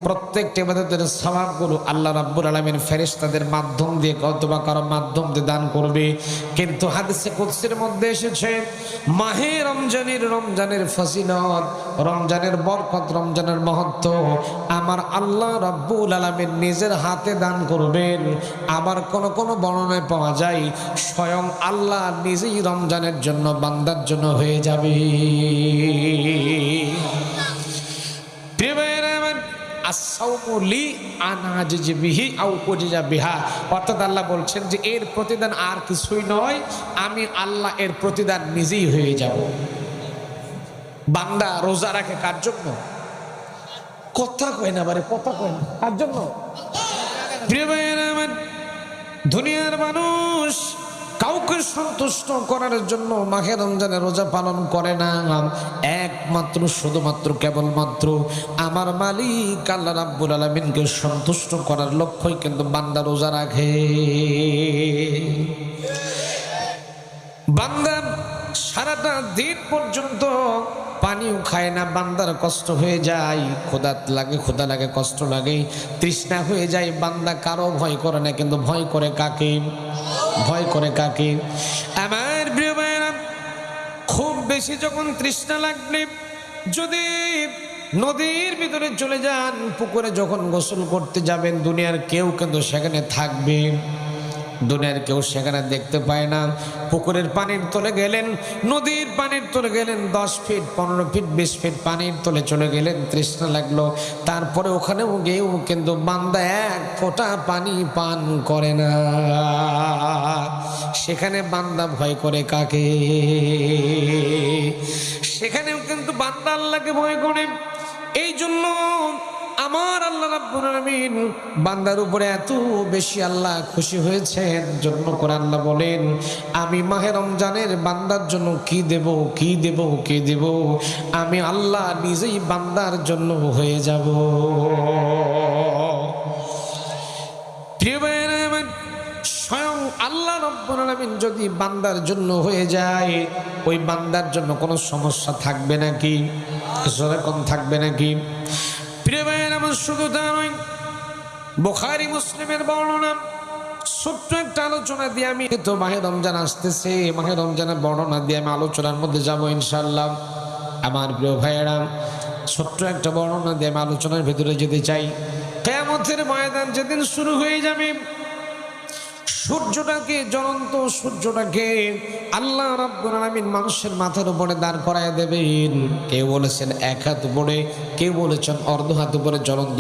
প্রত্যেকটি ইবাদতের সওয়াবগুলো আল্লাহ রাব্বুল আলামিন ফেরেশতাদের মাধ্যম দিয়ে অথবা কারো মাধ্যম দিয়ে দান করবে। কিন্তু হাদিসে কুদসির মধ্যে এসেছে মাহে রমজানের ফজিলত, রমজানের বরকত, রমজানের মহত্ব আমার আল্লাহ রাব্বুল আলামিন নিজের হাতে দান করবেন। আবার কোন বর্ণনায় পাওয়া যায় স্বয়ং আল্লাহ নিজেই রমজানের জন্য বান্দার জন্য হয়ে যাবে। অর্থাৎ আল্লাহ বলছেন যে এর প্রতিদান আর কিছুই নয়, আমি আল্লাহ এর প্রতিদান নিজেই হয়ে যাব। বান্দা রোজা রাখে কার জন্য? কথা কয় না বারে, কথা কয় না কার জন্য? প্রিয় ভাইয়েরা আমার, দুনিয়ার মানুষ কাউকে সন্তুষ্ট করার জন্য মাহে রমজানের রোজা পালন করে না, একমাত্র শুধুমাত্র কেবলমাত্র আমার মালিক আল্লাহ রাব্বুল আলামিনকে সন্তুষ্ট করার লক্ষ্যই কিন্তু বান্দা রোজা রাখে। বান্দা সারাটা দিন পর্যন্ত পানিও খায় না, বান্দার কষ্ট হয়ে যায়, ক্ষুধা লাগে, কষ্ট লাগে, তৃষ্ণা হয়ে যায়। বান্দা কারো ভয় করে না, কিন্তু ভয় করে কাকে? ভয় করে কাকে? আমার প্রিয় ভাইরা, খুব বেশি যখন তৃষ্ণা লাগবে যদি নদীর ভিতরে চলে যান, পুকুরে যখন গোসল করতে যাবেন, দুনিয়ার কেউ কিন্তু সেখানে থাকবে, দুনিয়ার কেউ সেখানে দেখতে পায় না। পুকুরের পানির তলে গেলেন, নদীর পানির তলে গেলেন, 10 ফিট 15 ফিট 20 ফিট পানির তলে চলে গেলেন, তৃষ্ণা লাগলো, তারপরে ওখানেও গিয়েও কিন্তু বান্দা এক ফোঁটা পানি পান করে না। সেখানে বান্দা ভয় করে কাকে? সেখানেও কিন্তু বান্দা আল্লাহকে ভয় করে। এই জন্য আমার আল্লাহ রাব্বুল আলামিন বান্দার উপরে এত বেশি আল্লাহ খুশি হয়েছেন, জন্য করে আল্লাহ বলেন আমি মাহে রমজানের বান্দার জন্য কি দেব, আমি আল্লাহ নিজেই বান্দার জন্য হয়ে যাব। প্রিয় ভাইরা আমার, স্বয়ং আল্লাহ রাব্বুল আলামিন যদি বান্দার জন্য হয়ে যায়, ওই বান্দার জন্য কোনো সমস্যা থাকবে নাকি? সেরকম থাকবে নাকি? প্রিয় ভাইয়ের আমার, শুধু তা নয়, বুখারী মুসলিমের বর্ণনা, ছোট্ট একটা আলোচনা দিয়ে আমি তো মাহে রমজান আসতেছে, মাহে রমজানের বর্ণনা দিয়ে আমি আলোচনার মধ্যে যাব ইনশাআল্লাহ। আমার প্রিয় ভাইয়েরা, ছোট্ট একটা বর্ণনা দিয়ে আমি আলোচনার ভেতরে যেতে চাই। কিয়ামতের ময়দান যেদিন শুরু হয়ে যাবে, সূর্যটাকে, জ্বলন্ত সূর্যটাকে আল্লাহ রাব্বুল আলামিন মানুষের মাথার উপরে দাঁড় করায় দেবেন। কেউ বলেছেন 1 হাত উপরে, কেউ বলেছেন অর্ধ হাত উপরে জ্বলন্ত